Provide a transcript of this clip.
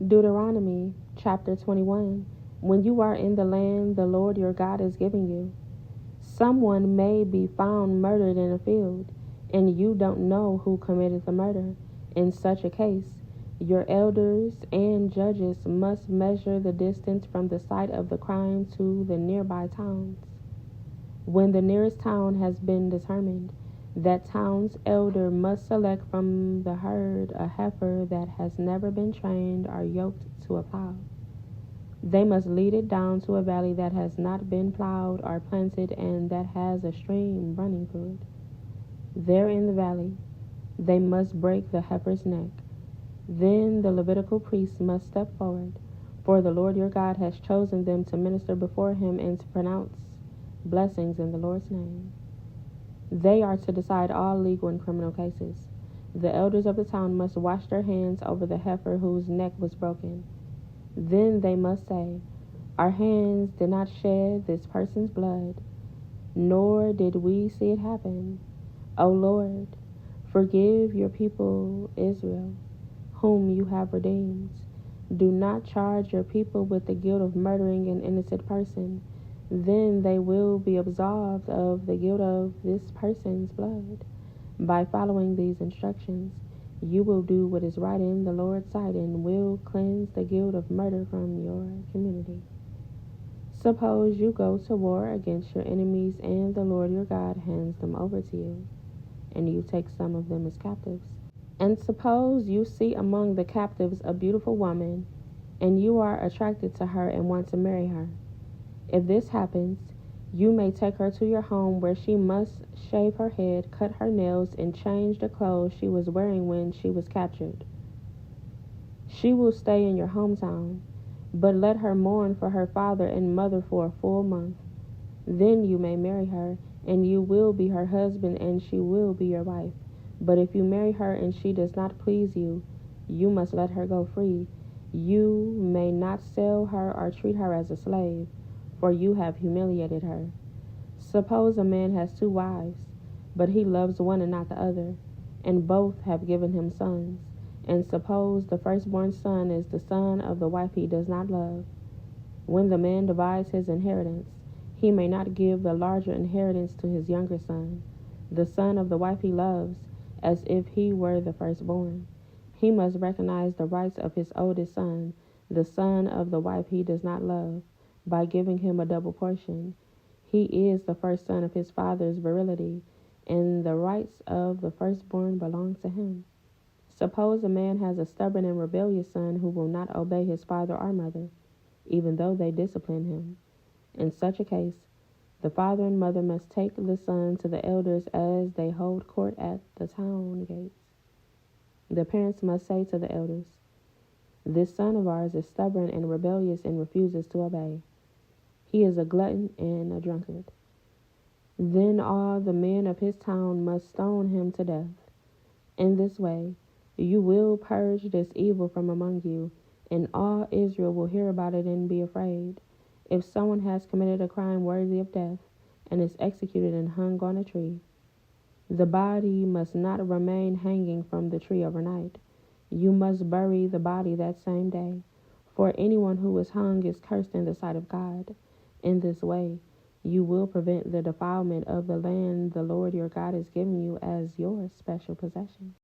Deuteronomy chapter 21. When you are in the land the Lord your God is giving you, someone may be found murdered in a field, and you don't know who committed the murder. In such a case, your elders and judges must measure the distance from the site of the crime to the nearby towns. When the nearest town has been determined, that town's elder must select from the herd a heifer that has never been trained or yoked to a plow. They must lead it down to a valley that has not been plowed or planted and that has a stream running through it. There in the valley, they must break the heifer's neck. Then the Levitical priests must step forward, for the Lord your God has chosen them to minister before him and to pronounce blessings in the Lord's name. They are to decide all legal and criminal cases. The elders of the town must wash their hands over the heifer whose neck was broken. Then they must say, our hands did not shed this person's blood, nor did we see it happen. O Lord, forgive your people Israel, whom you have redeemed. Do not charge your people with the guilt of murdering an innocent person. Then they will be absolved of the guilt of this person's blood. By following these instructions, you will do what is right in the Lord's sight and will cleanse the guilt of murder from your community. Suppose you go to war against your enemies and the Lord your God hands them over to you, and you take some of them as captives. And suppose you see among the captives a beautiful woman, and you are attracted to her and want to marry her. If this happens, you may take her to your home where she must shave her head, cut her nails, and change the clothes she was wearing when she was captured. She will stay in your hometown, but let her mourn for her father and mother for a full month. Then you may marry her, and you will be her husband, and she will be your wife. But if you marry her and she does not please you, you must let her go free. You may not sell her or treat her as a slave, for you have humiliated her. Suppose a man has 2 wives, but he loves one and not the other, and both have given him sons. And suppose the firstborn son is the son of the wife he does not love. When the man divides his inheritance, he may not give the larger inheritance to his younger son, the son of the wife he loves, as if he were the firstborn. He must recognize the rights of his oldest son, the son of the wife he does not love, by giving him a double portion. He is the first son of his father's virility, and the rights of the firstborn belong to him. Suppose a man has a stubborn and rebellious son who will not obey his father or mother, even though they discipline him. In such a case, the father and mother must take the son to the elders as they hold court at the town gates. The parents must say to the elders, this son of ours is stubborn and rebellious and refuses to obey. He is a glutton and a drunkard. Then all the men of his town must stone him to death. In this way, you will purge this evil from among you, and all Israel will hear about it and be afraid. If someone has committed a crime worthy of death and is executed and hung on a tree, the body must not remain hanging from the tree overnight. You must bury the body that same day, for anyone who is hung is cursed in the sight of God. In this way, you will prevent the defilement of the land the Lord your God is giving you as your special possession.